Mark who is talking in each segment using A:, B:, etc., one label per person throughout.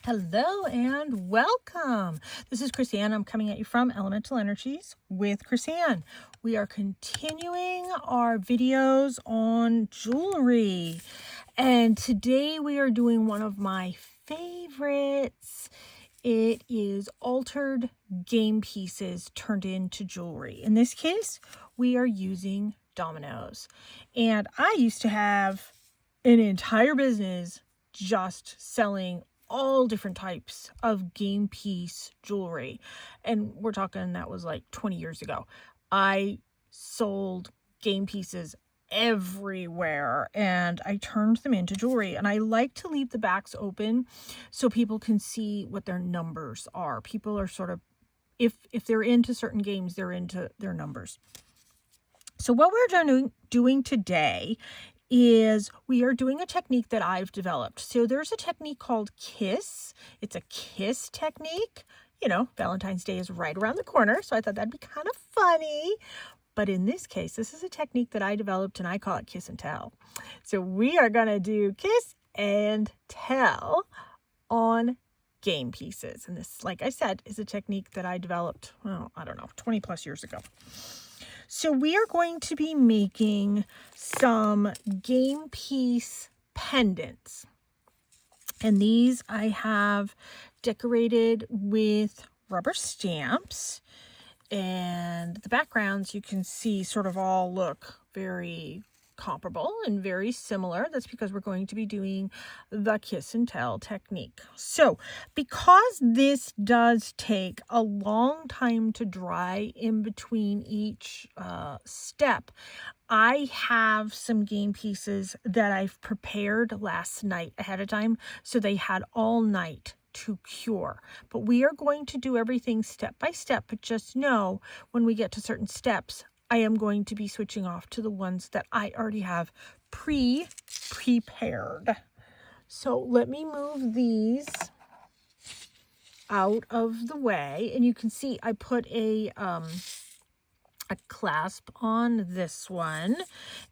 A: Hello and welcome. This is Chrisanne. I'm coming at you from Elemental Energies with Chrisanne. We are continuing our videos on jewelry. And today we are doing one of my favorites. It is altered game pieces turned into jewelry. In this case, we are using dominoes. And I used to have an entire business just selling all different types of game piece jewelry. And we're talking that was like 20 years ago. I sold game pieces everywhere and I turned them into jewelry. And I like to leave the backs open so people can see what their numbers are. People are sort of, if they're into certain games, they're into their numbers. So what we're doing today is we are doing a technique that I've developed. So there's a technique called KISS. It's a KISS technique. You know, Valentine's Day is right around the corner, so I thought that'd be kind of funny. But in this case, this is a technique that I developed and I call it kiss and tell. So we are going to do kiss and tell on game pieces. And this, like I said, is a technique that I developed, well, I don't know, 20 plus years ago. So we are going to be making some game piece pendants. And these I have decorated with rubber stamps. And the backgrounds you can see sort of all look very comparable and very similar. That's because we're going to be doing the kiss and tell technique. So because this does take a long time to dry in between each step, I have some game pieces that I've prepared last night ahead of time, so they had all night to cure. But we are going to do everything step by step, but just know when we get to certain steps, I am going to be switching off to the ones that I already have prepared. So let me move these out of the way. And you can see I put a clasp on this one.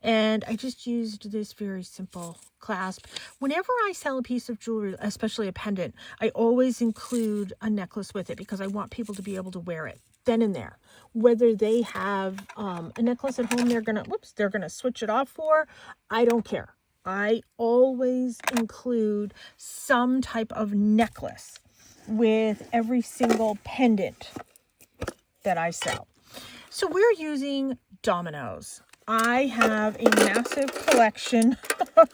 A: And I just used this very simple clasp. Whenever I sell a piece of jewelry, especially a pendant, I always include a necklace with it because I want people to be able to wear it then and there. Whether they have a necklace at home they're gonna switch it off for, I don't care. I always include some type of necklace with every single pendant that I sell. So we're using dominoes. I have a massive collection of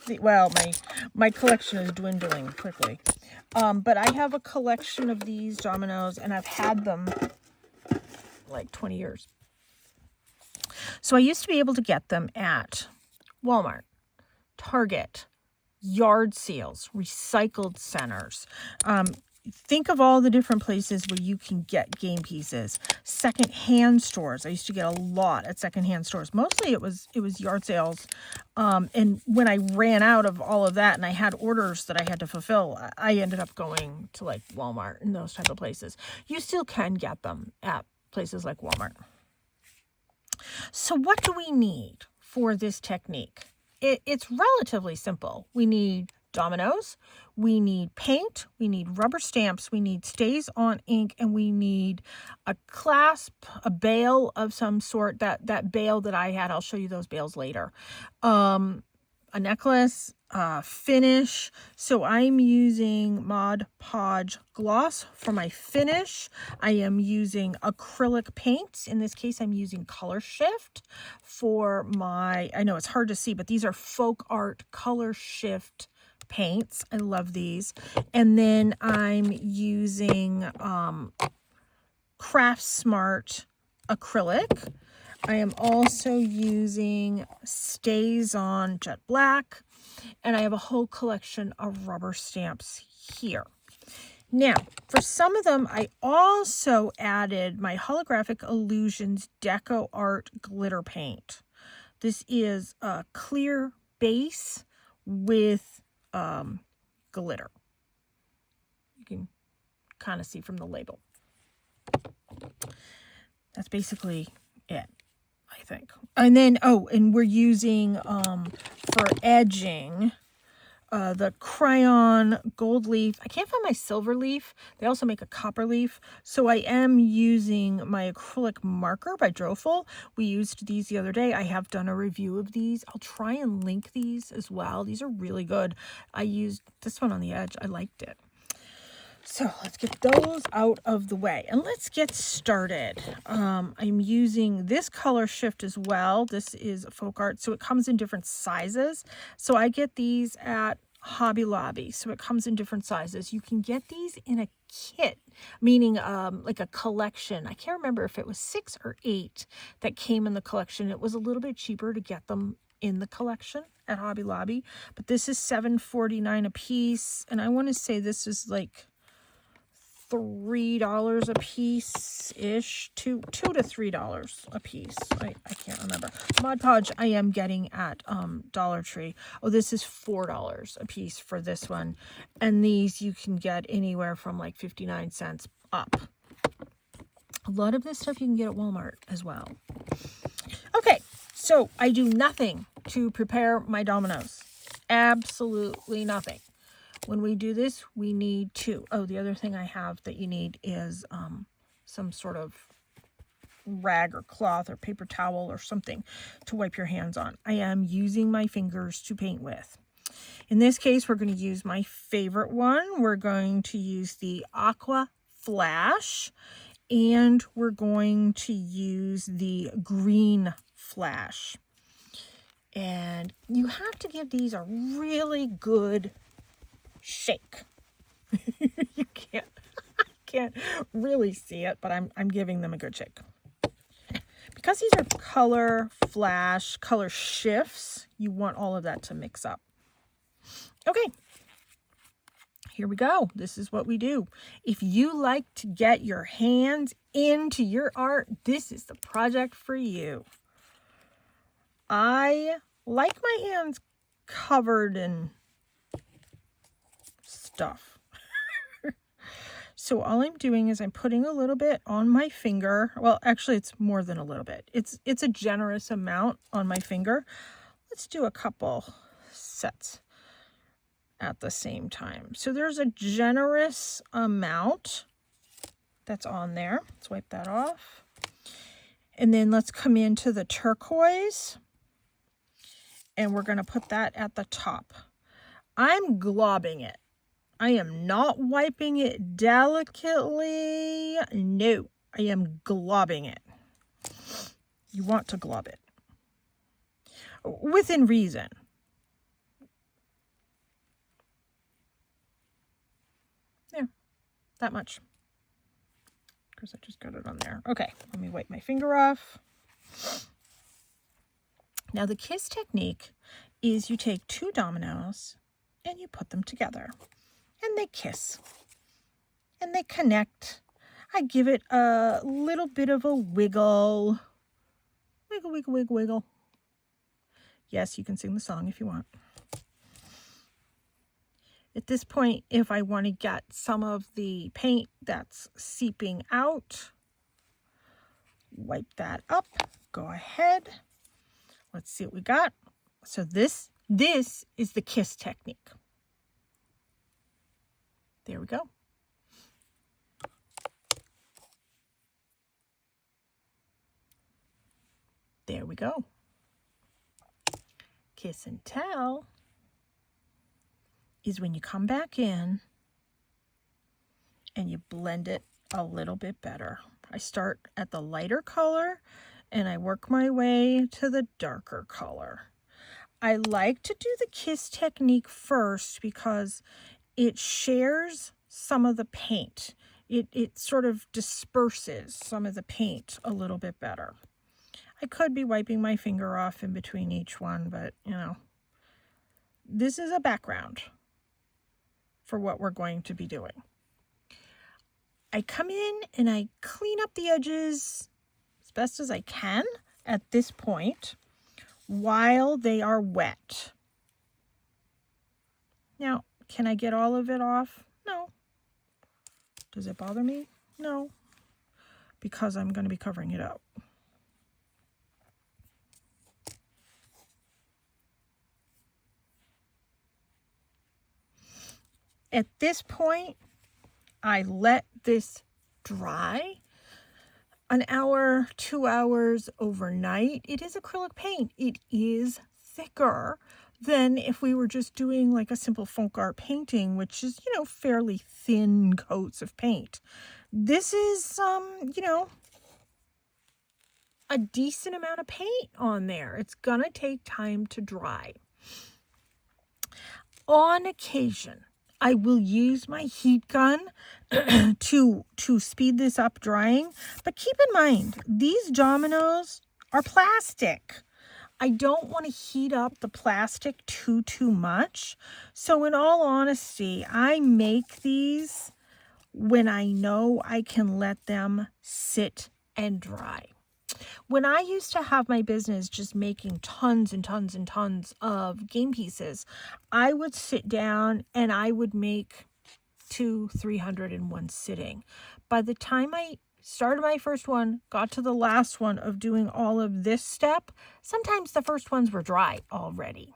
A: my collection is dwindling quickly. But I have a collection of these dominoes and I've had them like 20 years. So I used to be able to get them at Walmart, Target, yard sales, recycled centers. Think of all the different places where you can get game pieces. Secondhand stores. I used to get a lot at secondhand stores. Mostly it was yard sales. And when I ran out of all of that and I had orders that I had to fulfill, I ended up going to like Walmart and those type of places. You still can get them at places like Walmart. So what do we need for this technique? It's relatively simple. We need dominoes, we need paint, we need rubber stamps, we need stays on ink, and we need a clasp, a bail of some sort. That bail that I had, I'll show you those bails later. A necklace, finish. So I'm using Mod Podge gloss for my finish. I am using acrylic paints. In this case, I'm using Color Shift for my, I know it's hard to see, but these are Folk Art Color Shift paints. I love these. And then I'm using Craft Smart acrylic. I am also using Stays on Jet Black, and I have a whole collection of rubber stamps here. Now, for some of them, I also added my Holographic Illusions Deco Art glitter paint. This is a clear base with glitter. You can kind of see from the label. That's basically it, I think. And then, and we're using, for edging, the crayon gold leaf. I can't find my silver leaf. They also make a copper leaf. So I am using my acrylic marker by Drofel. We used these the other day. I have done a review of these. I'll try and link these as well. These are really good. I used this one on the edge. I liked it. So let's get those out of the way and let's get started. I'm using this color shift as well. This is folk art, so it comes in different sizes. So I get these at Hobby Lobby, so it comes in different sizes. You can get these in a kit, meaning like a collection. I can't remember if it was 6 or 8 that came in the collection. It was a little bit cheaper to get them in the collection at Hobby Lobby, but this is $7.49 a piece, and I want to say this is like $3 a piece-ish, $2 to $3 a piece. I can't remember. Mod Podge I am getting at Dollar Tree. Oh, this is $4 a piece for this one. And these you can get anywhere from like 59 cents up. A lot of this stuff you can get at Walmart as well. Okay, so I do nothing to prepare my dominoes. Absolutely nothing. When we do this, we need to, oh, the other thing I have that you need is some sort of rag or cloth or paper towel or something to wipe your hands on. I am using my fingers to paint with. In this case, we're going to use my favorite one. We're going to use the Aqua Flash, and we're going to use the Green Flash. And you have to give these a really good shake. You can't really see it, but I'm giving them a good shake. Because these are color flash, color shifts, you want all of that to mix up. Okay, here we go. This is what we do. If you like to get your hands into your art, this is the project for you. I like my hands covered in stuff. So all I'm doing is I'm putting a little bit on my finger. Well, actually it's more than a little bit. It's a generous amount on my finger. Let's do a couple sets at the same time. So there's a generous amount that's on there. Let's wipe that off. And then let's come into the turquoise, and we're going to put that at the top. I'm globbing it. I am not wiping it delicately. No, I am globbing it. You want to glob it. Within reason. There, that much. Because I just got it on there. Okay, let me wipe my finger off. Now the kiss technique is you take 2 dominoes and you put them together. And they kiss. And they connect. I give it a little bit of a wiggle. Wiggle, wiggle, wiggle, wiggle. Yes, you can sing the song if you want. At this point, if I want to get some of the paint that's seeping out, wipe that up. Go ahead. Let's see what we got. So this is the kiss technique. There we go. There we go. Kiss and tell is when you come back in and you blend it a little bit better. I start at the lighter color and I work my way to the darker color. I like to do the kiss technique first because it shares some of the paint. It sort of disperses some of the paint a little bit better. I could be wiping my finger off in between each one, but you know, this is a background for what we're going to be doing. I come in and I clean up the edges as best as I can at this point while they are wet. Now, can I get all of it off? No. Does it bother me? No. Because I'm going to be covering it up. At this point, I let this dry an hour, 2 hours overnight. It is acrylic paint. It is thicker than if we were just doing like a simple folk art painting, which is, fairly thin coats of paint. This is, a decent amount of paint on there. It's gonna take time to dry. On occasion, I will use my heat gun to speed this up drying. But keep in mind, these dominoes are plastic. I don't want to heat up the plastic too much. So in all honesty, I make these when I know I can let them sit and dry. When I used to have my business just making tons and tons and tons of game pieces, I would sit down and I would make 200-300 in one sitting. By the time I started my first one, got to the last one of doing all of this step, sometimes the first ones were dry already,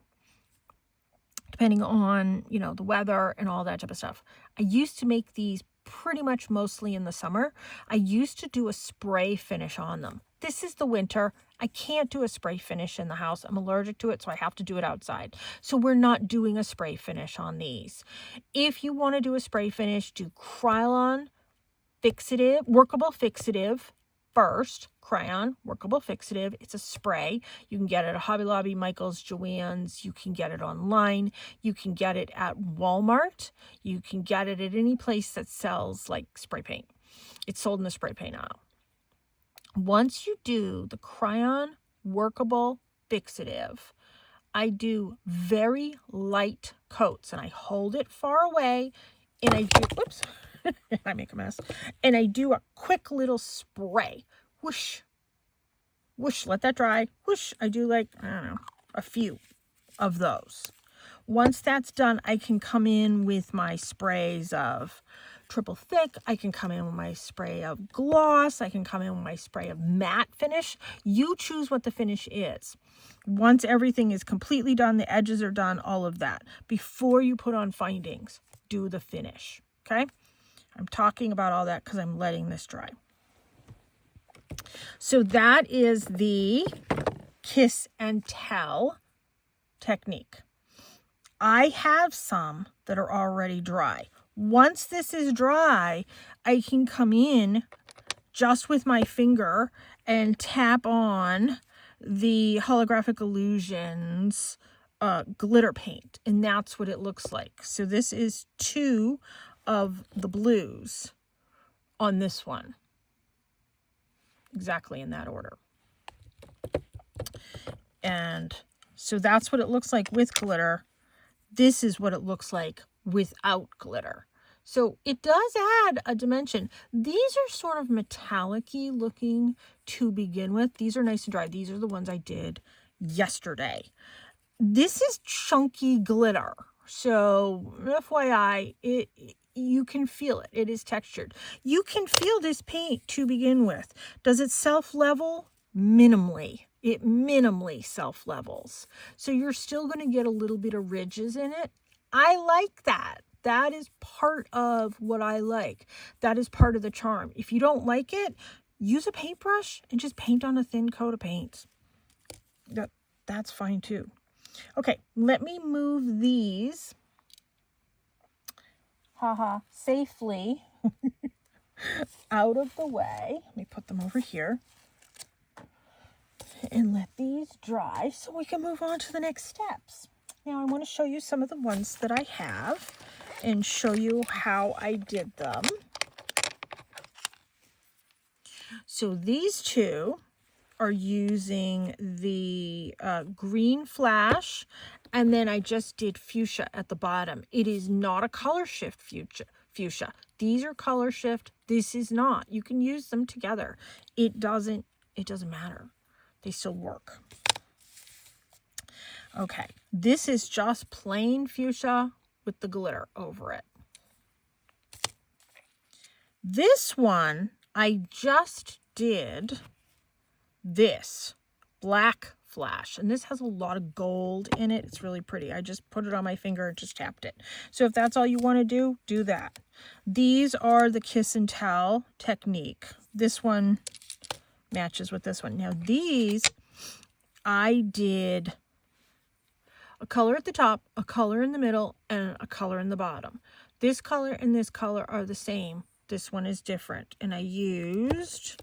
A: depending on, the weather and all that type of stuff. I used to make these pretty much mostly in the summer. I used to do a spray finish on them. This is the winter. I can't do a spray finish in the house. I'm allergic to it, so I have to do it outside. So we're not doing a spray finish on these. If you want to do a spray finish, do Krylon fixative, workable fixative first. Crayon, workable fixative. It's a spray. You can get it at Hobby Lobby, Michael's, Joann's. You can get it online. You can get it at Walmart. You can get it at any place that sells like spray paint. It's sold in the spray paint aisle. Once you do the Crayon workable fixative, I do very light coats and I hold it far away and I do, whoops, I make a mess. And I do a quick little spray. Whoosh, whoosh, let that dry. Whoosh, I do like, I don't know, a few of those. Once that's done, I can come in with my sprays of triple thick. I can come in with my spray of gloss. I can come in with my spray of matte finish. You choose what the finish is. Once everything is completely done, the edges are done, all of that. Before you put on findings, do the finish, okay? I'm talking about all that because I'm letting this dry. So that is the kiss and tell technique. I have some that are already dry. Once this is dry, I can come in just with my finger and tap on the Holographic Illusions glitter paint. And that's what it looks like. So this is 2 of the blues on this one. Exactly in that order. And so that's what it looks like with glitter. This is what it looks like without glitter. So it does add a dimension. These are sort of metallic-y looking to begin with. These are nice and dry. These are the ones I did yesterday. This is chunky glitter. So FYI, you can feel it. It is textured. You can feel this paint to begin with. Does it self-level? Minimally. It minimally self-levels. So you're still going to get a little bit of ridges in it. I like that. That is part of what I like. That is part of the charm. If you don't like it, use a paintbrush and just paint on a thin coat of paint. That's fine too. Okay, let me move these safely out of the way. Let me put them over here and let these dry so we can move on to the next steps. Now I want to show you some of the ones that I have and show you how I did them. So these 2 are using the green flash, and then I just did fuchsia at the bottom. It is not a color shift fuchsia. These are color shift. This is not. You can use them together. It doesn't matter. They still work. Okay, this is just plain fuchsia with the glitter over it. This one, I just did this black flash. And this has a lot of gold in it. It's really pretty. I just put it on my finger and just tapped it. So if that's all you want to do, do that. These are the kiss and tell technique. This one matches with this one. Now these, I did a color at the top, a color in the middle, and a color in the bottom. This color and this color are the same. This one is different. And I used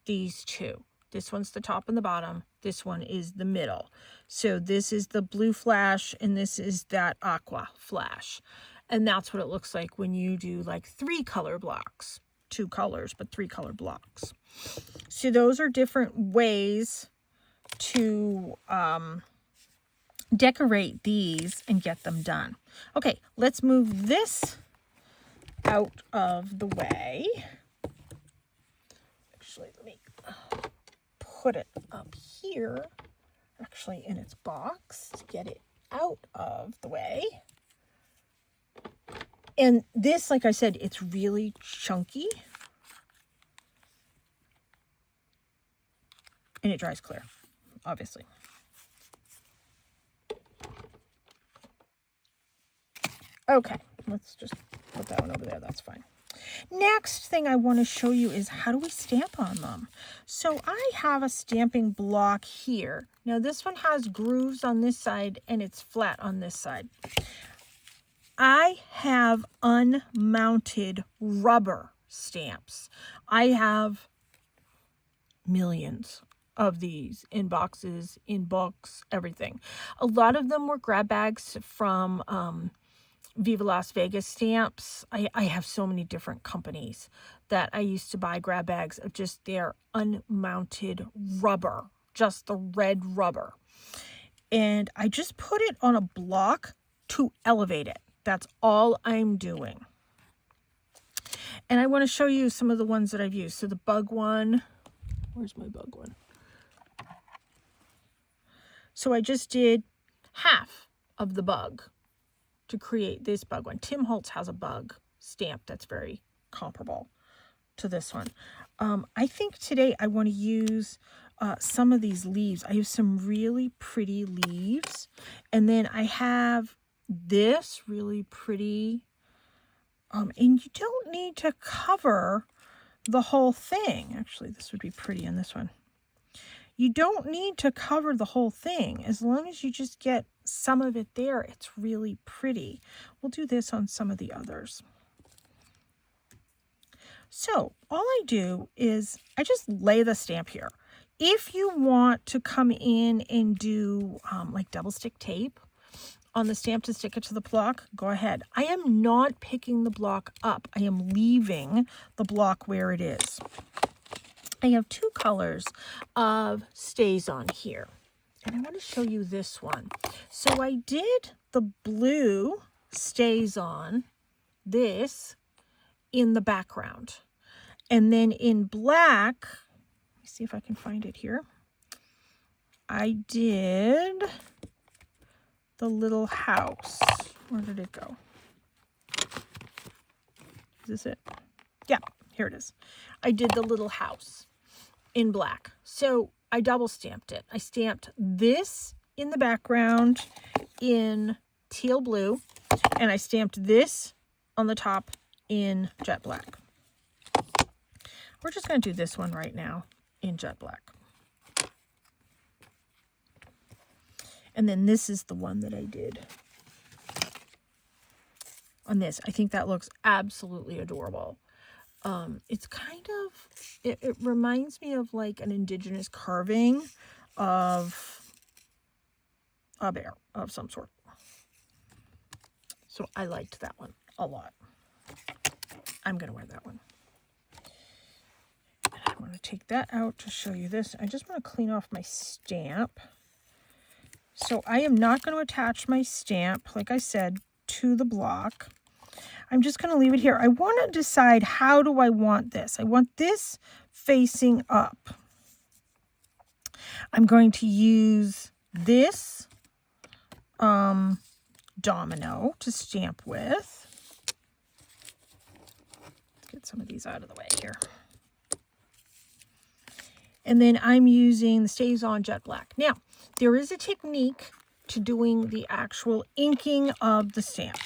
A: these two. This one's the top and the bottom. This one is the middle. So this is the blue flash and this is that aqua flash. And that's what it looks like when you do like 3 color blocks. 2 colors, but 3 color blocks. So those are different ways to decorate these and get them done. Okay, let's move this out of the way. Actually, let me put it up here, actually in its box, to get it out of the way. And this, like I said, it's really chunky. And it dries clear, obviously. Okay, let's just put that one over there. That's fine. Next thing I want to show you is how do we stamp on them. So I have a stamping block here. Now this one has grooves on this side and it's flat on this side. I have unmounted rubber stamps. I have millions of these in boxes, in books, everything. A lot of them were grab bags from Viva Las Vegas stamps. I have so many different companies that I used to buy grab bags of just their unmounted rubber, just the red rubber. And I just put it on a block to elevate it. That's all I'm doing. And I want to show you some of the ones that I've used. So the bug one, where's my bug one? So I just did half of the bug to create this bug one. Tim Holtz has a bug stamp that's very comparable to this one. I think today I want to use some of these leaves. I have some really pretty leaves. And then I have this really pretty, and you don't need to cover the whole thing. Actually, this would be pretty in this one. You don't need to cover the whole thing. As long as you just get some of it there, it's really pretty. We'll do this on some of the others. So all I do is I just lay the stamp here. If you want to come in and do like double stick tape on the stamp to stick it to the block, go ahead. I am not picking the block up. I am leaving the block where it is. I have 2 colors of stays on here. And I want to show you this one. So I did the blue stays on this in the background. And then in black, let me see if I can find it here. I did the little house. Where did it go? Is this it? Yeah, here it is. I did the little house in black. So I double stamped it. I stamped this in the background in teal blue, and I stamped this on the top in jet black. We're just going to do this one right now in jet black. And then this is the one that I did on this. I think that looks absolutely adorable. It's kind of, it reminds me of like an indigenous carving of a bear of some sort. So I liked that one a lot. I'm going to wear that one. And I want to take that out to show you this. I just want to clean off my stamp. So I am not going to attach my stamp, like I said, to the block. I'm just going to leave it here. I want to decide, how do I want this? I want this facing up. I'm going to use this domino to stamp with. Let's get some of these out of the way here. And then I'm using the Stays On Jet Black. Now, there is a technique to doing the actual inking of the stamp.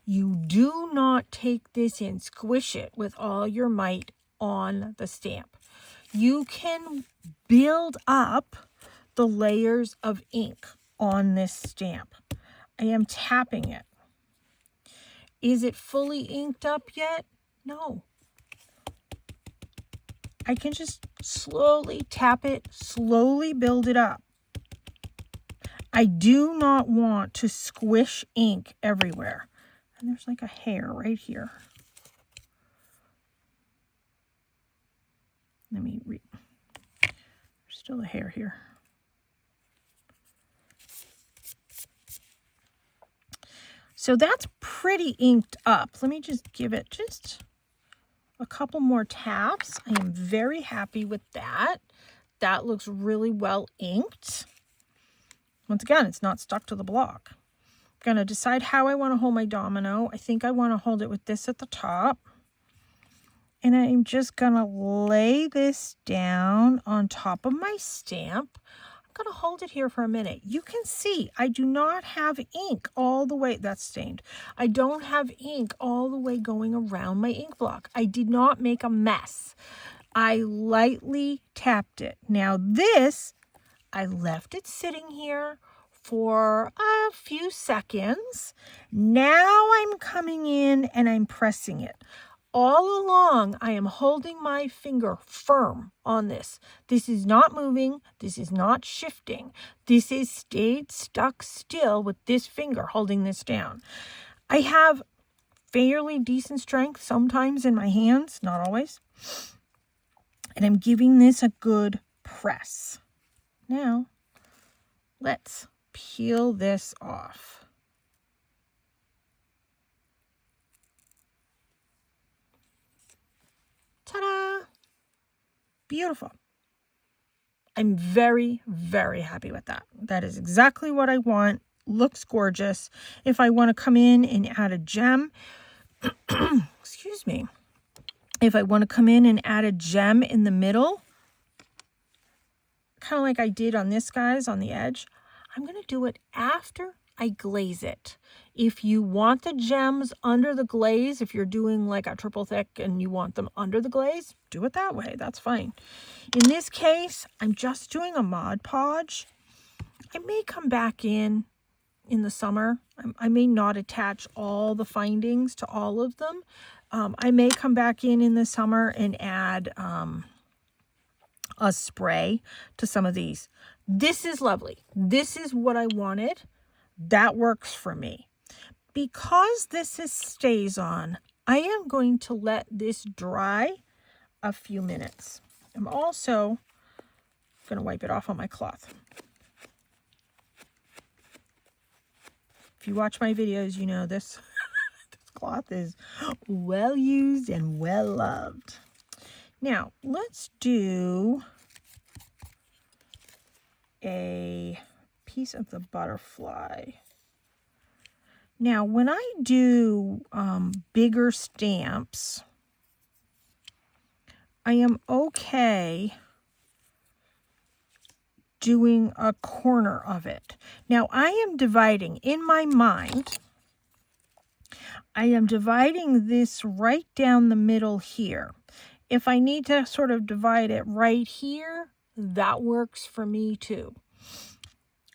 A: You do not take this and squish it with all your might on the stamp. You can build up the layers of ink on this stamp. I am tapping it. Is it fully inked up yet? No. I can just slowly tap it, slowly build it up. I do not want to squish ink everywhere. And there's like a hair right here. Let me read. There's still a hair here. So that's pretty inked up. Let me just give it just a couple more taps. I am very happy with that. That looks really well inked. Once again, it's not stuck to the block. I'm going to decide how I want to hold my domino. I think I want to hold it with this at the top. And I'm just going to lay this down on top of my stamp. I'm going to hold it here for a minute. You can see I do not have ink all the way. That's stained. I don't have ink all the way going around my ink block. I did not make a mess. I lightly tapped it. Now this, I left it sitting here for a few seconds. Now I'm coming in and I'm pressing it. All along, I am holding my finger firm on this. This is not moving. This is not shifting. This is stayed stuck still with this finger holding this down. I have fairly decent strength sometimes in my hands, not always. And I'm giving this a good press. Now, let's peel this off. Ta-da! Beautiful. I'm very, very happy with that. That is exactly what I want. Looks gorgeous. If I want to come in and add a gem, excuse me. If I want to come in and add a gem in the middle, kind of like I did on this, guys, on the edge, I'm going to do it after I glaze it. If you want the gems under the glaze, if you're doing like a triple thick and you want them under the glaze, do it that way. That's fine. In this case, I'm just doing a Mod Podge. I may come back in the summer. I may not attach all the findings to all of them. I may come back in the summer and add a spray to some of these. This is lovely. This is what I wanted. That works for me. Because this is stays on, I am going to let this dry a few minutes. I'm also going to wipe it off on my cloth. If you watch my videos, you know this, this cloth is well used and well loved. Now, let's do a piece of the butterfly. Now, when I do bigger stamps, I am okay doing a corner of it. Now, I am dividing, in my mind, I am dividing this right down the middle here. If I need to sort of divide it right here, that works for me too.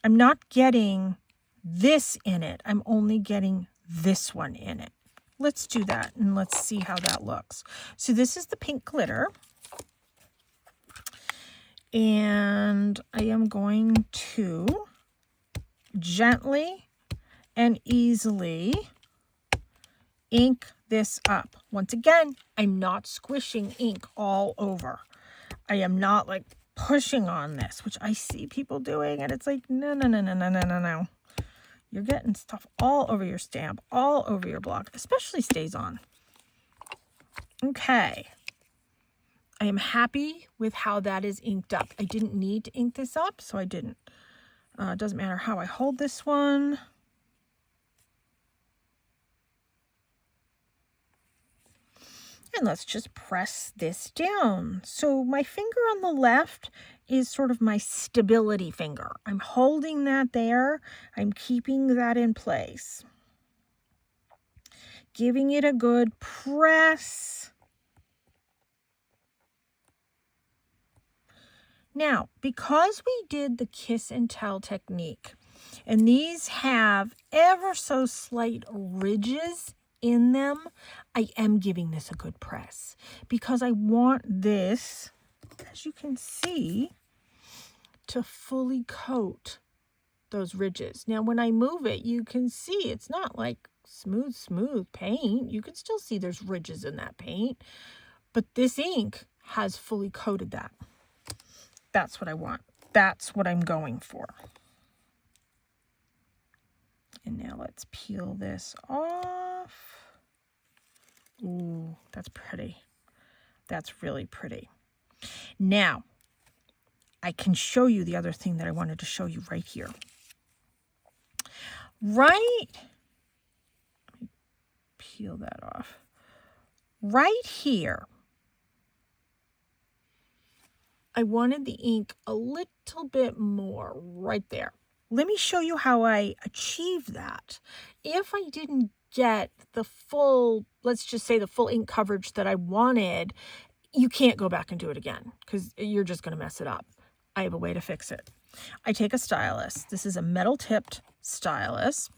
A: I'm not getting this in it. I'm only getting this one in it. Let's do that and let's see how that looks. So this is the pink glitter. And I am going to gently and easily ink this up. Once again, I'm not squishing ink all over. I am not like pushing on this, which I see people doing, and it's like, no, no, no, no, no, no, no, no. You're getting stuff all over your stamp, all over your block, especially stays on. Okay. I am happy with how that is inked up. I didn't need to ink this up, so I didn't. It doesn't matter how I hold this one. And let's just press this down. So my finger on the left is sort of my stability finger. I'm holding that there. I'm keeping that in place. Giving it a good press. Now, because we did the kiss and tell technique, and these have ever so slight ridges in them, I am giving this a good press because I want this, as you can see, to fully coat those ridges. Now, when I move it, you can see it's not like smooth paint. You can still see there's ridges in that paint, but this ink has fully coated that. That's what I want. That's what I'm going for. And now let's peel this off. Ooh, that's pretty. That's really pretty. Now, I can show you the other thing that I wanted to show you right here. Right, let me peel that off. Right here, I wanted the ink a little bit more right there. Let me show you how I achieved that. If I didn't get the full, let's just say the full ink coverage that I wanted, you can't go back and do it again because you're just going to mess it up. I have a way to fix it. I take a stylus. This is a metal tipped stylus.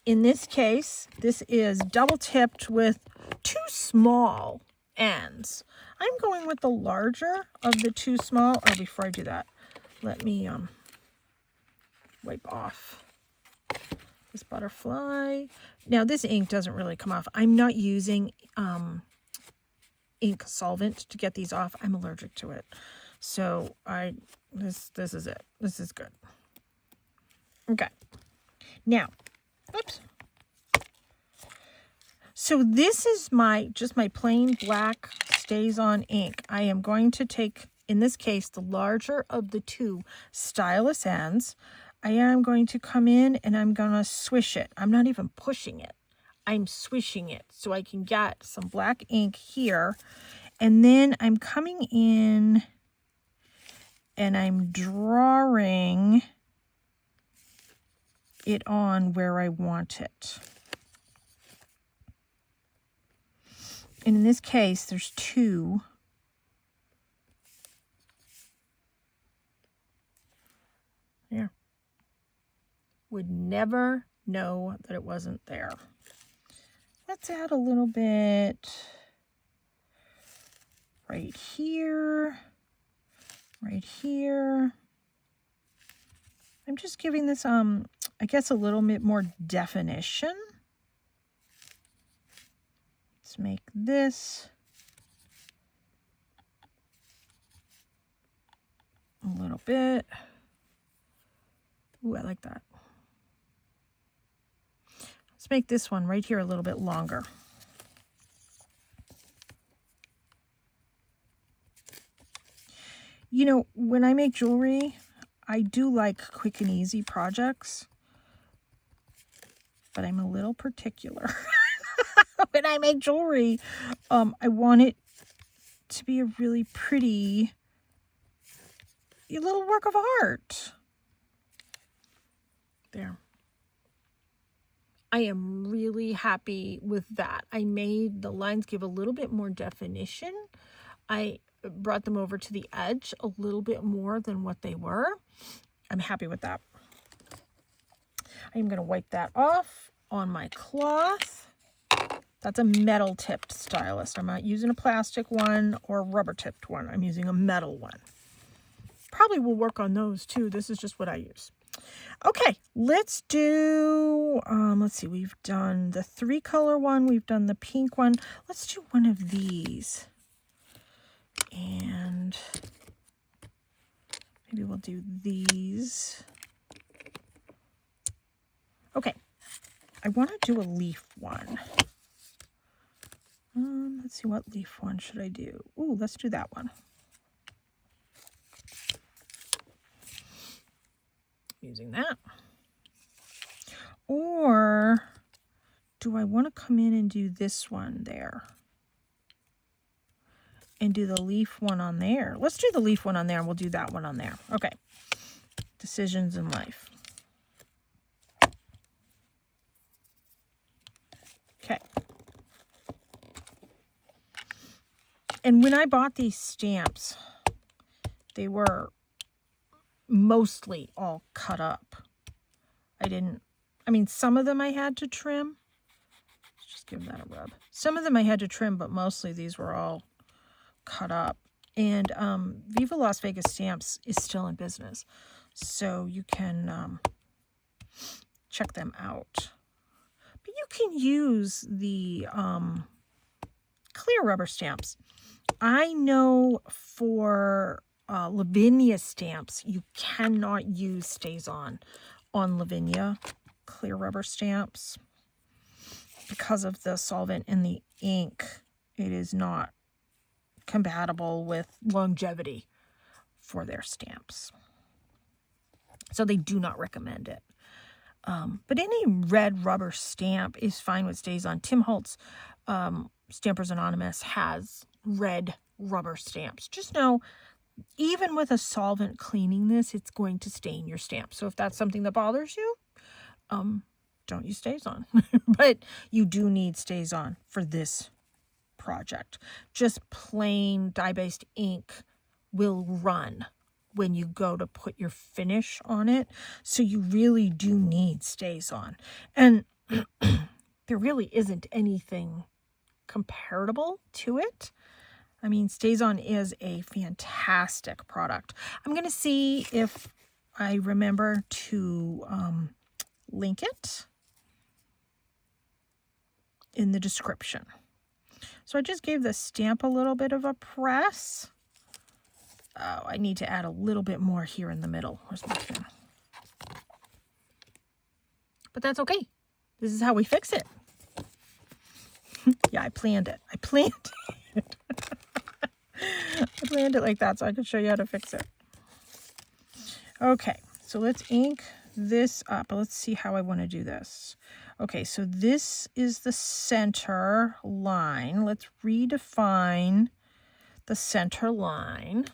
A: In this case, this is double tipped with 2 small ends. I'm going with the larger of the 2 small. Oh, before I do that, let me wipe off this butterfly. Now, this ink doesn't really come off. I'm not using ink solvent to get these off. I'm allergic to it. So this is it. This is good. Okay. Now, oops. So this is just my plain black Stays On ink. I am going to take, in this case, the larger of the 2 stylus ends. I am going to come in and I'm going to swish it. I'm not even pushing it. I'm swishing it so I can get some black ink here. And then I'm coming in and I'm drawing it on where I want it. And in this case, there's 2. There. Would never know that it wasn't there. Let's add a little bit right here, right here. I'm just giving this, I guess, a little bit more definition. Let's make this a little bit. Ooh, I like that. Let's make this one right here a little bit longer. You know, when I make jewelry, I do like quick and easy projects, but I'm a little particular. When I make jewelry, I want it to be a really pretty little work of art. There. I am really happy with that. I made the lines give a little bit more definition. I brought them over to the edge a little bit more than what they were. I'm happy with that. I'm going to wipe that off on my cloth. That's a metal tipped stylus. I'm not using a plastic one or a rubber tipped one. I'm using a metal one. Probably will work on those too. This is just what I use. Okay, let's do, let's see, we've done the 3-color one. We've done the pink one. Let's do one of these. And maybe we'll do these. Okay, I want to do a leaf one. Let's see, what leaf one should I do? Ooh, let's do that one. Using that. Or do I want to come in and do this one there? and do the leaf one on there. Let's do the leaf one on there, and we'll do that one on there. Okay. Decisions in life. Okay. And when I bought these stamps, they were mostly all cut up. I mean, some of them I had to trim. Let's just give that a rub. Some of them I had to trim, but mostly these were all cut up. And Viva Las Vegas Stamps is still in business, so you can check them out. But you can use the clear rubber stamps. I know for Lavinia stamps, you cannot use StazOn on Lavinia clear rubber stamps because of the solvent in the ink. It is not compatible with longevity for their stamps, so they do not recommend it. But any red rubber stamp is fine with StazOn. Tim Holtz, Stampers Anonymous, has red rubber stamps. Just know, even with a solvent cleaning this, it's going to stain your stamp. So if that's something that bothers you, don't use StazOn. But you do need StazOn for this project. Just plain dye-based ink will run when you go to put your finish on it. So you really do need StazOn. And there really isn't anything comparable to it. I mean, StazOn is a fantastic product. I'm going to see if I remember to link it in the description. So I just gave the stamp a little bit of a press. Oh, I need to add a little bit more here in the middle. Where's my pen? But that's okay. This is how we fix it. Yeah, I planned it. I planned it. I planned it like that so I could show you how to fix it. Okay, so let's ink this up. Let's see how I want to do this. Okay, so this is the center line. Let's redefine the center line.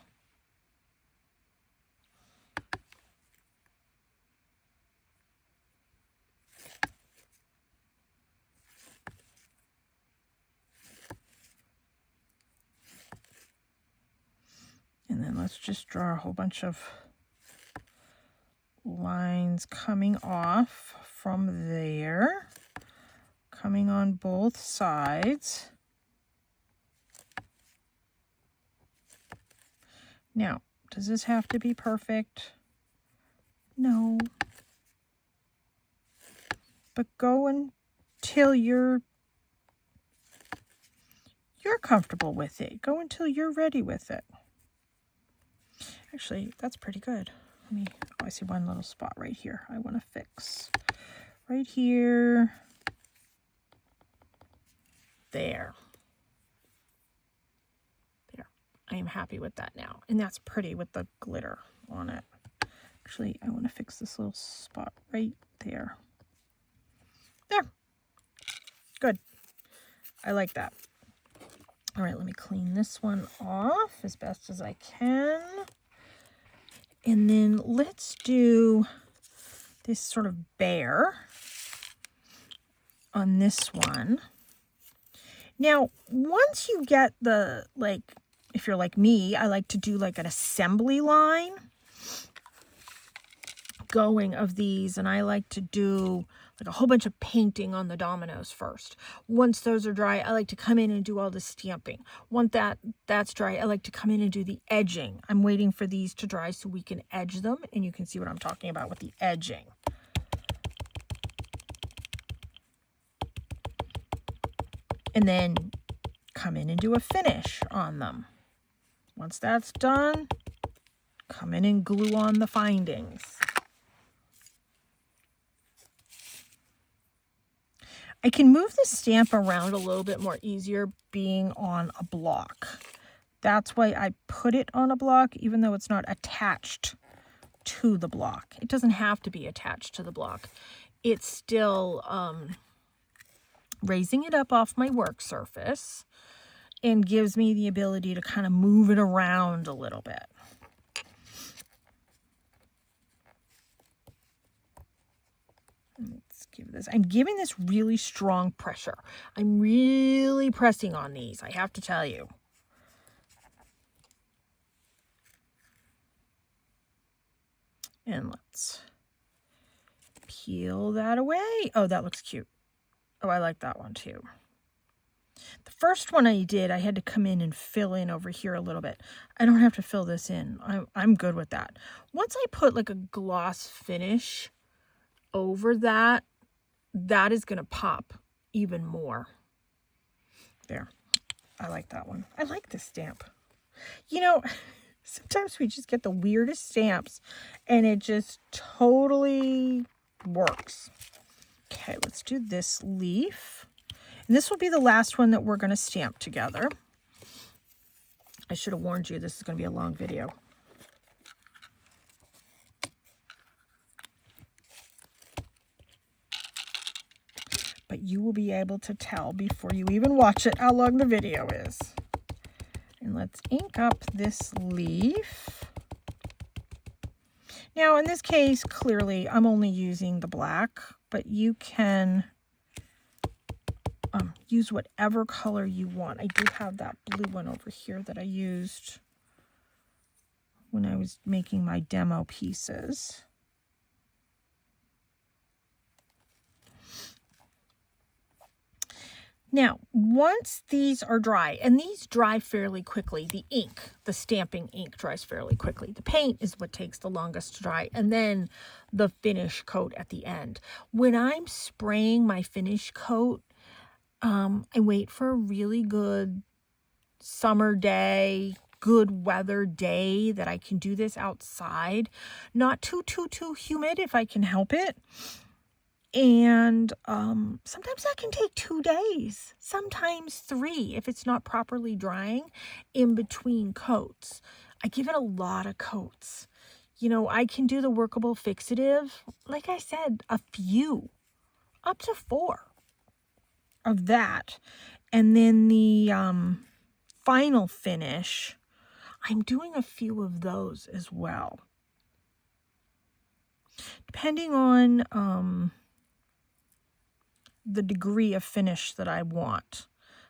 A: And then let's just draw a whole bunch of lines coming off from there, coming on both sides. Now, does this have to be perfect? No. But go until you're comfortable with it. Go until you're ready with it. Actually, that's pretty good. I see one little spot right here I want to fix. Right here. There. There. I am happy with that now. And that's pretty with the glitter on it. Actually, I want to fix this little spot right there. There. Good. I like that. All right, let me clean this one off as best as I can. And then let's do this sort of bear on this one. Now, once you get the, if you're like me, I like to do like an assembly line going of these, and I like to do like a whole bunch of painting on the dominoes first. Once those are dry, I like to come in and do all the stamping. Once that's dry, I like to come in and do the edging. I'm waiting for these to dry so we can edge them, and you can see what I'm talking about with the edging. And then come in and do a finish on them. Once that's done, come in and glue on the findings. I can move the stamp around a little bit more easier being on a block. That's why I put it on a block, even though it's not attached to the block. It doesn't have to be attached to the block. It's still raising it up off my work surface. and gives me the ability to kind of move it around a little bit. Let's give this, I'm giving this really strong pressure. I'm really pressing on these, I have to tell you. And let's peel that away. Oh, that looks cute. Oh, I like that one too. The first one I did, I had to come in and fill in over here a little bit. I don't have to fill this in. I'm good with that. Once I put like a gloss finish over that, that is going to pop even more. There. I like that one. I like this stamp. You know, sometimes we just get the weirdest stamps and it just totally works. Okay, let's do this leaf. And this will be the last one that we're going to stamp together. I should have warned you, this is going to be a long video. But you will be able to tell before you even watch it how long the video is. And let's ink up this leaf. Now, in this case, clearly, I'm only using the black, but you can use whatever color you want. I do have that blue one over here that I used when I was making my demo pieces. Now, once these are dry, and these dry fairly quickly, the ink, the stamping ink dries fairly quickly. The paint is what takes the longest to dry, and then the finish coat at the end. When I'm spraying my finish coat, I wait for a really good summer day, good weather day that I can do this outside. Not too humid if I can help it. And sometimes that can take 2 days, sometimes 3 if it's not properly drying in between coats. I give it a lot of coats. You know, I can do the workable fixative, like I said, a few, up to 4 of that. And then the final finish, I'm doing a few of those as well. Depending on the degree of finish that I want.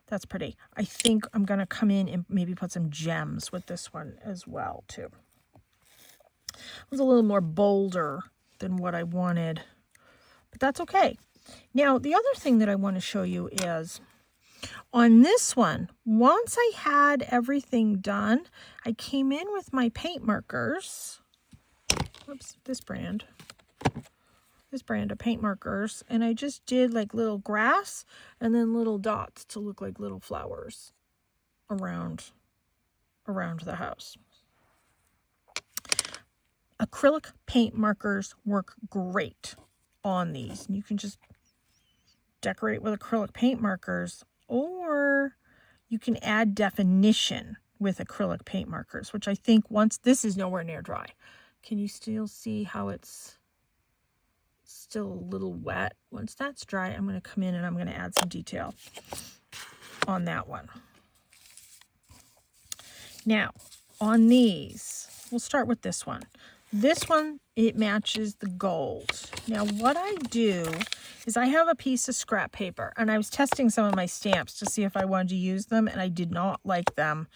A: That's pretty. I think I'm going to come in and maybe put some gems with this one as well, too. It was a little more bolder than what I wanted, but that's okay. Now, the other thing that I want to show you is on this one, once I had everything done, I came in with my paint markers. Oops, this brand of paint markers, and I just did like little grass and then little dots to look like little flowers around the house. Acrylic paint markers work great on these. You can just decorate with acrylic paint markers, or you can add definition with acrylic paint markers, which I think once this is nowhere near dry. Can you still see how it's still a little wet? Once that's dry, I'm going to come in and I'm going to add some detail on that one. Now, on these, we'll start with this one. This one, it matches the gold. Now, what I do is I have a piece of scrap paper, and I was testing some of my stamps to see if I wanted to use them, and I did not like them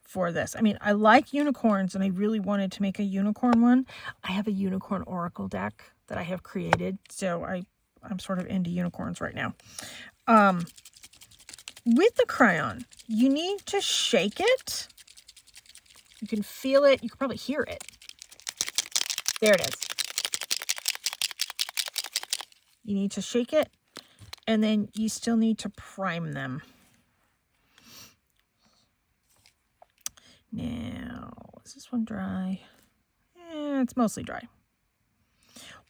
A: for this. I mean, I like unicorns, and I really wanted to make a unicorn one. I have a unicorn oracle deck that I have created, so I'm sort of into unicorns right now. With the crayon, you need to shake it. You can feel it. You can probably hear it. There it is. You need to shake it, and then you still need to prime them. Now, is this one dry? It's mostly dry.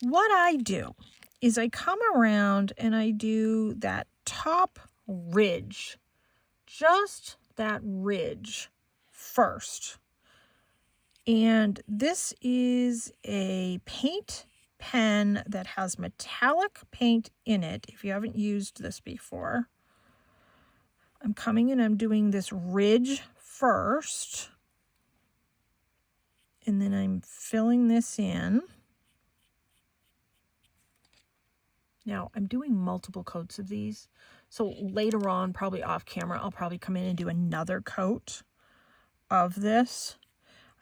A: What I do is I come around and I do that top ridge, just that ridge first. And this is a paint pen that has metallic paint in it. If you haven't used this before, I'm coming and I'm doing this ridge first. And then I'm filling this in. Now, I'm doing multiple coats of these. So later on, probably off camera, I'll probably come in and do another coat of this.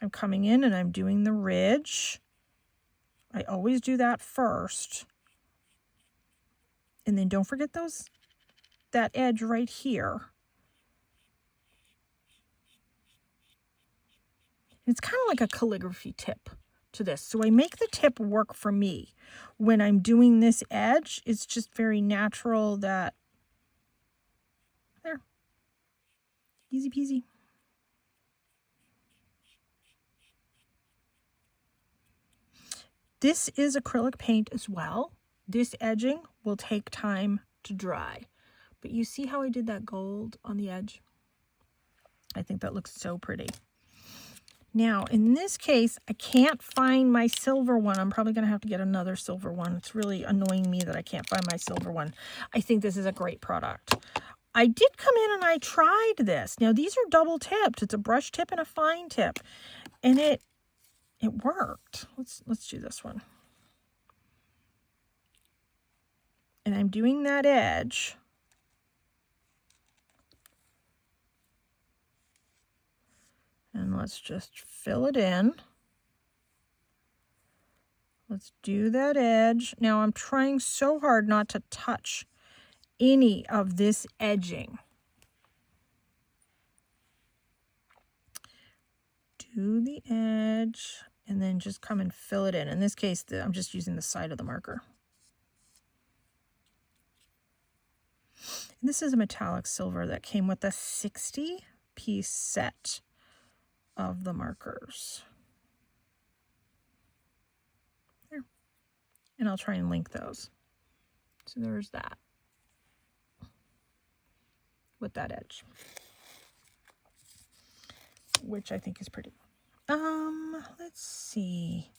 A: I'm coming in and I'm doing the ridge. I always do that first. And then don't forget that edge right here. It's kind of like a calligraphy tip to this. So I make the tip work for me. When I'm doing this edge, it's just very natural that, there, easy peasy. This is acrylic paint as well. This edging will take time to dry. But you see how I did that gold on the edge? I think that looks so pretty. Now, in this case, I can't find my silver one. I'm probably going to have to get another silver one. It's really annoying me that I can't find my silver one. I think this is a great product. I did come in and I tried this. Now, these are double tipped. It's a brush tip and a fine tip. And it worked. Let's do this one. And I'm doing that edge. And let's just fill it in. Let's do that edge. Now I'm trying so hard not to touch any of this edging. Do the edge and then just come and fill it in. In this case, I'm just using the side of the marker. And this is a metallic silver that came with a 60-piece set of the markers. There. And I'll try and link those. So there's that with that edge, which I think is pretty. Let's see.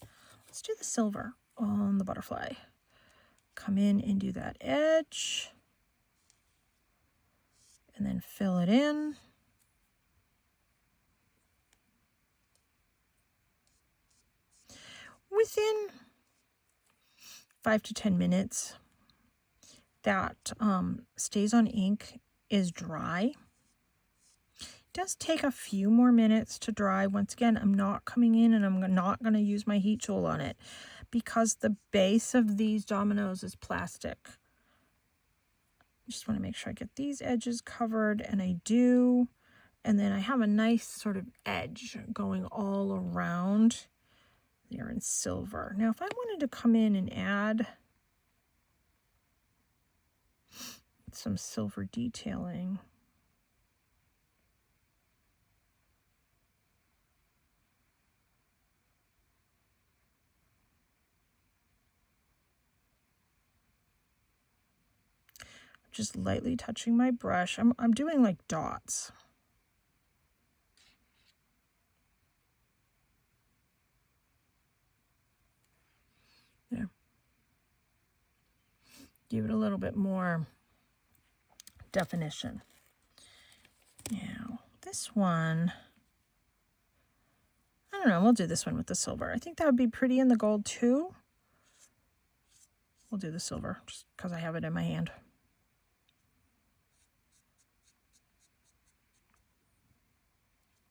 A: Let's do the silver on the butterfly. Come in and do that edge and then fill it in. Within 5 to 10 minutes, that Stays on ink is dry. It does take a few more minutes to dry. Once again, I'm not coming in and I'm not going to use my heat tool on it because the base of these dominoes is plastic. I just want to make sure I get these edges covered, and I do. And then I have a nice sort of edge going all around. They're in silver. Now, if I wanted to come in and add some silver detailing, just lightly touching my brush. I'm doing like dots. There. Give it a little bit more definition. Now, this one, I don't know, we'll do this one with the silver. I think that would be pretty in the gold too. We'll do the silver just because I have it in my hand.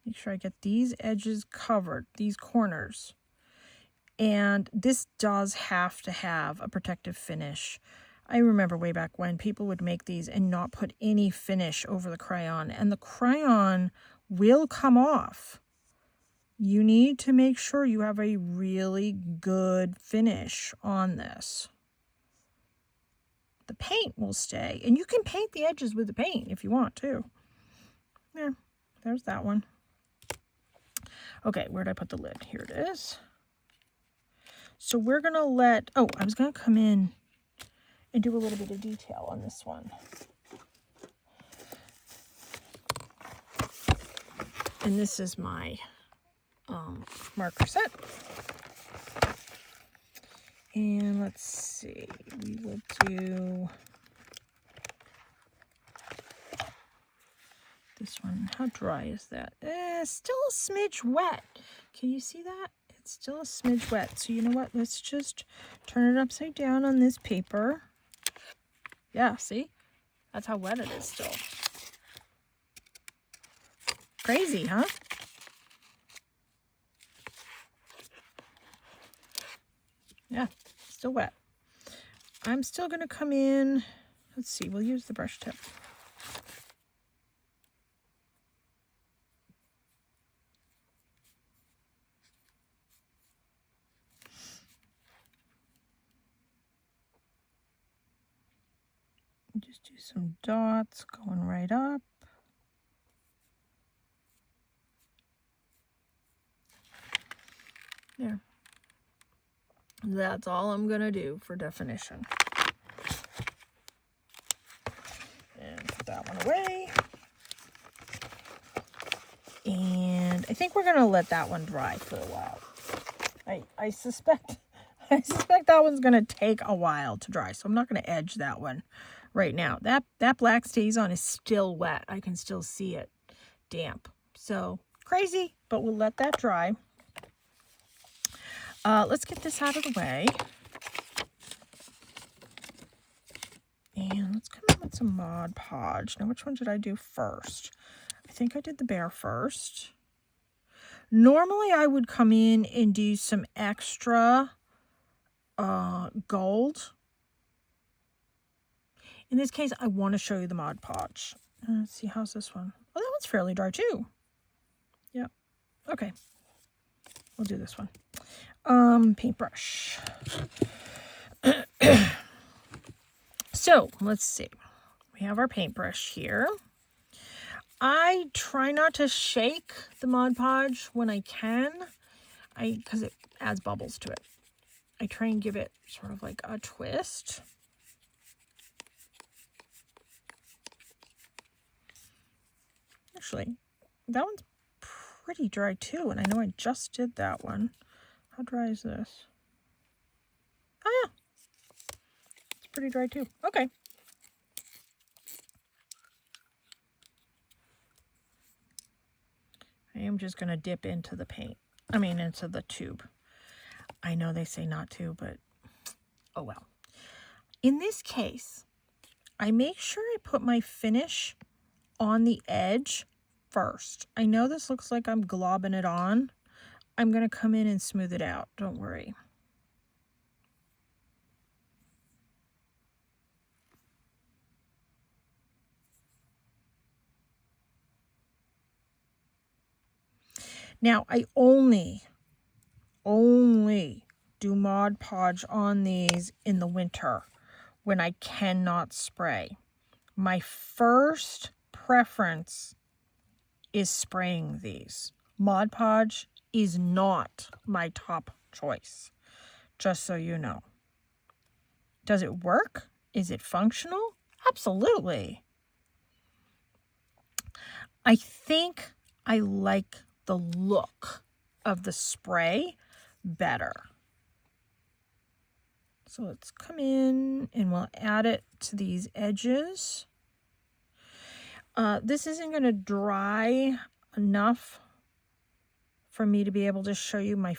A: Make sure I get these edges covered, these corners. And this does have to have a protective finish. I remember way back when people would make these and not put any finish over the crayon, and the crayon will come off. You need to make sure you have a really good finish on this. The paint will stay, and you can paint the edges with the paint if you want to. Yeah, there's that one. Okay, where did I put the lid? Here it is. So we're going to let, oh, I was going to come in and do a little bit of detail on this one. And this is my marker set. And let's see, we will do This one, how dry is that? Still a smidge wet. Can you see that? It's still a smidge wet. So you know what? Let's just turn it upside down on this paper. Yeah, see? That's how wet it is still. Crazy, huh? Yeah, still wet. I'm still going to come in. Let's see, we'll use the brush tip. Just do some dots going right up. There. That's all I'm going to do for definition. And put that one away. And I think we're going to let that one dry for a while. I suspect that one's going to take a while to dry, so I'm not going to edge that one right now. That black stays on is still wet. I can still see it damp. So crazy, but we'll let that dry. Let's get this out of the way. And let's come in with some Mod Podge. Now, which one did I do first? I think I did the bear first. Normally, I would come in and do some extra gold. In this case, I want to show you the Mod Podge. Let's see, how's this one? Oh, that one's fairly dry too. Yep. Okay. We'll do this one. Paintbrush. So, let's see. We have our paintbrush here. I try not to shake the Mod Podge when I can, because it adds bubbles to it. I try and give it sort of like a twist. Actually, that one's pretty dry too, and I know I just did that one. How dry is this? Oh yeah, it's pretty dry too. Okay. I am just going to dip into the paint. I mean, into the tube. I know they say not to, but oh well. In this case, I make sure I put my finish on the edge first. I know this looks like I'm globbing it on. I'm going to come in and smooth it out. Don't worry. Now, I only do Mod Podge on these in the winter when I cannot spray. My first preference is spraying these. Mod Podge is not my top choice, just so you know. Does it work? Is it functional? Absolutely. I think I like the look of the spray better. So let's come in and we'll add it to these edges. This isn't going to dry enough for me to be able to show you my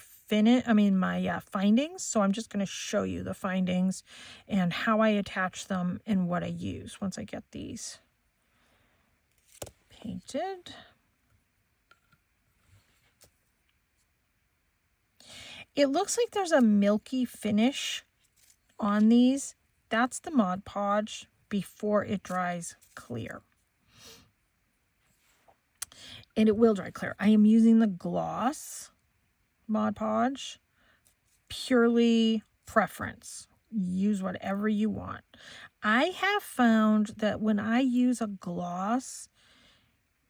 A: findings. So I'm just going to show you the findings and how I attach them and what I use once I get these painted. It looks like there's a milky finish on these. That's the Mod Podge before it dries clear. And it will dry clear. I am using the gloss Mod Podge. Purely preference. Use whatever you want. I have found that when I use a gloss,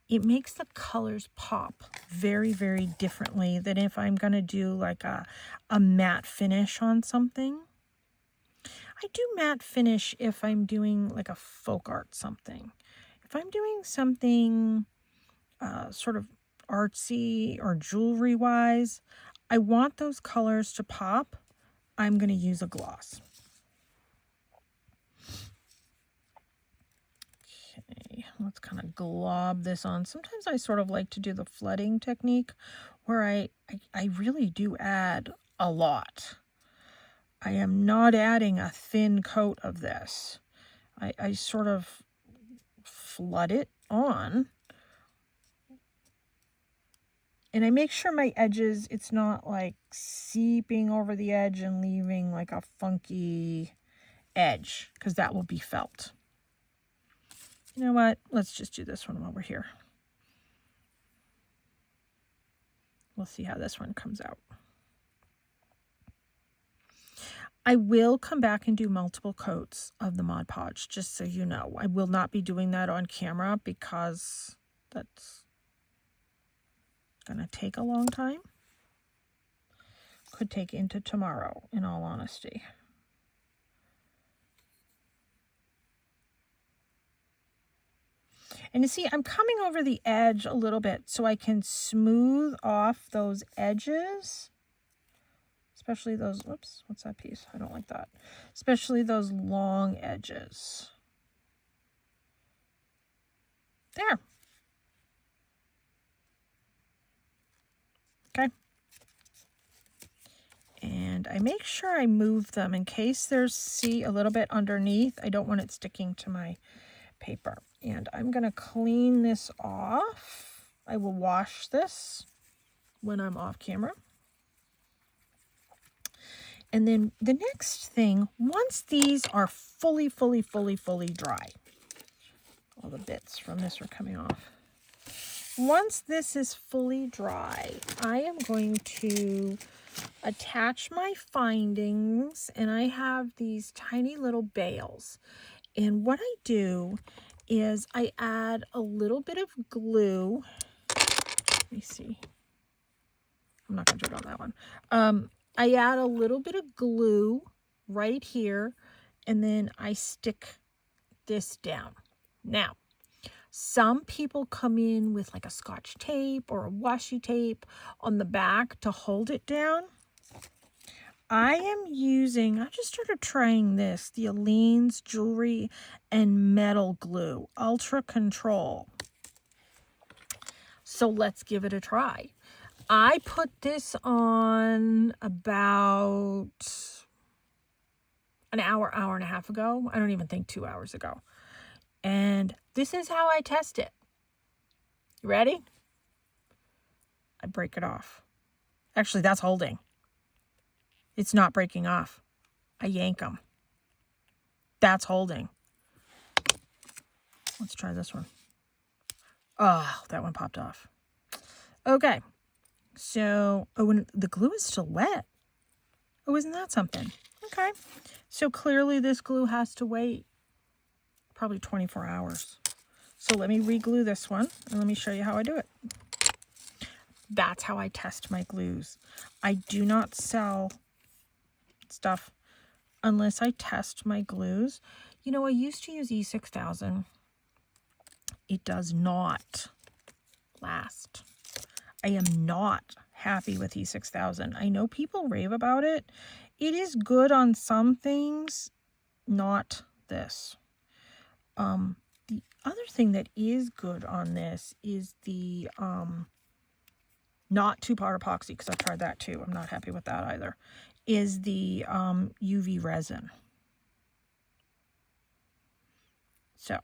A: it makes the colors pop very, very differently than if I'm going to do like a matte finish on something. I do matte finish if I'm doing like a folk art something. If I'm doing something sort of artsy or jewelry wise, I want those colors to pop. I'm going to use a gloss. see. Let's kind of glob this on. Sometimes I sort of like to do the flooding technique where I really do add a lot. I am not adding a thin coat of this. I sort of flood it on. And I make sure my edges, it's not like seeping over the edge and leaving like a funky edge, because that will be felt. You know what? Let's just do this one while we're here. We'll see how this one comes out. I will come back and do multiple coats of the Mod Podge, just so you know. I will not be doing that on camera because that's going to take a long time. Could take into tomorrow, in all honesty. And you see, I'm coming over the edge a little bit so I can smooth off those edges. Especially those, whoops, what's that piece? I don't like that. Especially those long edges. There. Okay. And I make sure I move them in case there's, see, a little bit underneath. I don't want it sticking to my paper. And I'm going to clean this off. I will wash this when I'm off camera. And then the next thing, once these are fully dry, all the bits from this are coming off. Once this is fully dry, I am going to attach my findings, and I have these tiny little bales. And what I do is I add a little bit of glue. Let me see. I'm not going to do it on that one. I add a little bit of glue right here, and then I stick this down. Now, some people come in with like a Scotch tape or a washi tape on the back to hold it down. I just started trying this, the Aleene's Jewelry and Metal Glue, Ultra Control. So let's give it a try. I put this on about an hour and a half ago. I don't even think 2 hours ago. And this is how I test it. You ready? I break it off. Actually, that's holding. It's not breaking off. I yank them. That's holding. Let's try this one. Oh, that one popped off. Okay. So, oh, and the glue is still wet. Oh, isn't that something? Okay. So clearly this glue has to wait probably 24 hours. So let me re-glue this one and let me show you how I do it. That's how I test my glues. I do not sell stuff unless I test my glues. You know, I used to use E6000. It does not last. I am not happy with E6000. I know people rave about it. It is good on some things, not this. The other thing that is good on this is the not two-part epoxy, because I've tried that too. I'm not happy with that either. Is the UV resin. So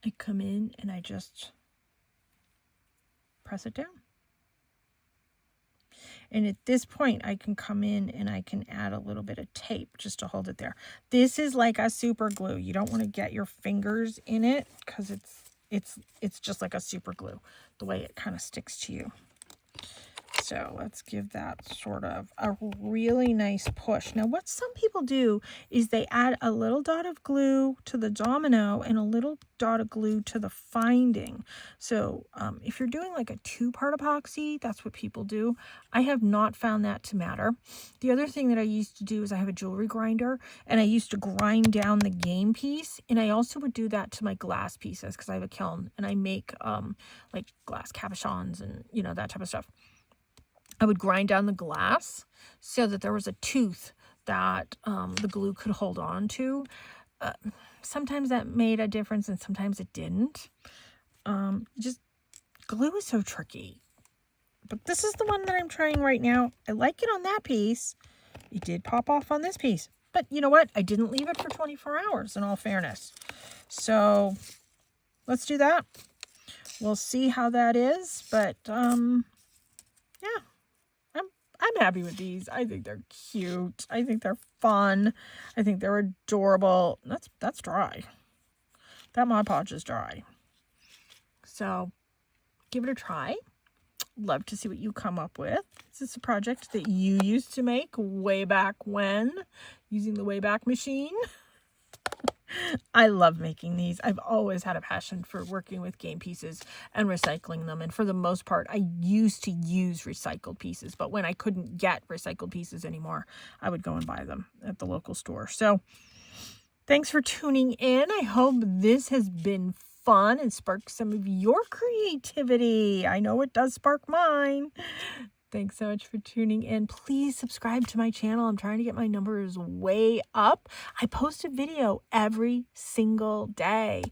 A: I come in and I just press it down. And at this point, I can come in and I can add a little bit of tape just to hold it there. This is like a super glue. You don't want to get your fingers in it because it's just like a super glue, the way it kind of sticks to you. So let's give that sort of a really nice push. Now, what some people do is they add a little dot of glue to the domino and a little dot of glue to the finding. So if you're doing like a two-part epoxy, that's what people do. I have not found that to matter. The other thing that I used to do is I have a jewelry grinder, and I used to grind down the game piece, and I also would do that to my glass pieces because I have a kiln and I make like glass cabochons and, you know, that type of stuff. I would grind down the glass so that there was a tooth that the glue could hold on to. sometimes that made a difference and sometimes it didn't. Just glue is so tricky. But this is the one that I'm trying right now. I like it on that piece. It did pop off on this piece. But you know what? I didn't leave it for 24 hours in all fairness. So let's do that. We'll see how that is. But yeah, I'm happy with these. I think they're cute. I think they're fun. I think they're adorable. That's dry. That Mod Podge is dry. So give it a try. Love to see what you come up with. Is this a project that you used to make way back when, using the Wayback Machine? I love making these. I've always had a passion for working with game pieces and recycling them. And for the most part, I used to use recycled pieces. But when I couldn't get recycled pieces anymore, I would go and buy them at the local store. So thanks for tuning in. I hope this has been fun and sparked some of your creativity. I know it does spark mine. Thanks so much for tuning in. Please subscribe to my channel. I'm trying to get my numbers way up. I post a video every single day.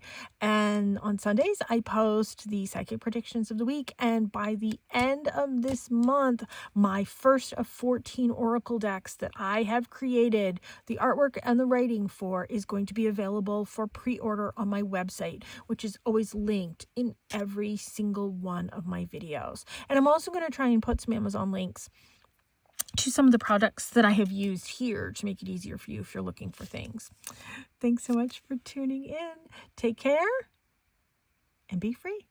A: And on Sundays, I post the psychic predictions of the week. And by the end of this month, my first of 14 oracle decks that I have created, the artwork and the writing for, is going to be available for pre-order on my website, which is always linked in every single one of my videos. And I'm also going to try and put some Amazon links to some of the products that I have used here to make it easier for you if you're looking for things. Thanks so much for tuning in. Take care and be free.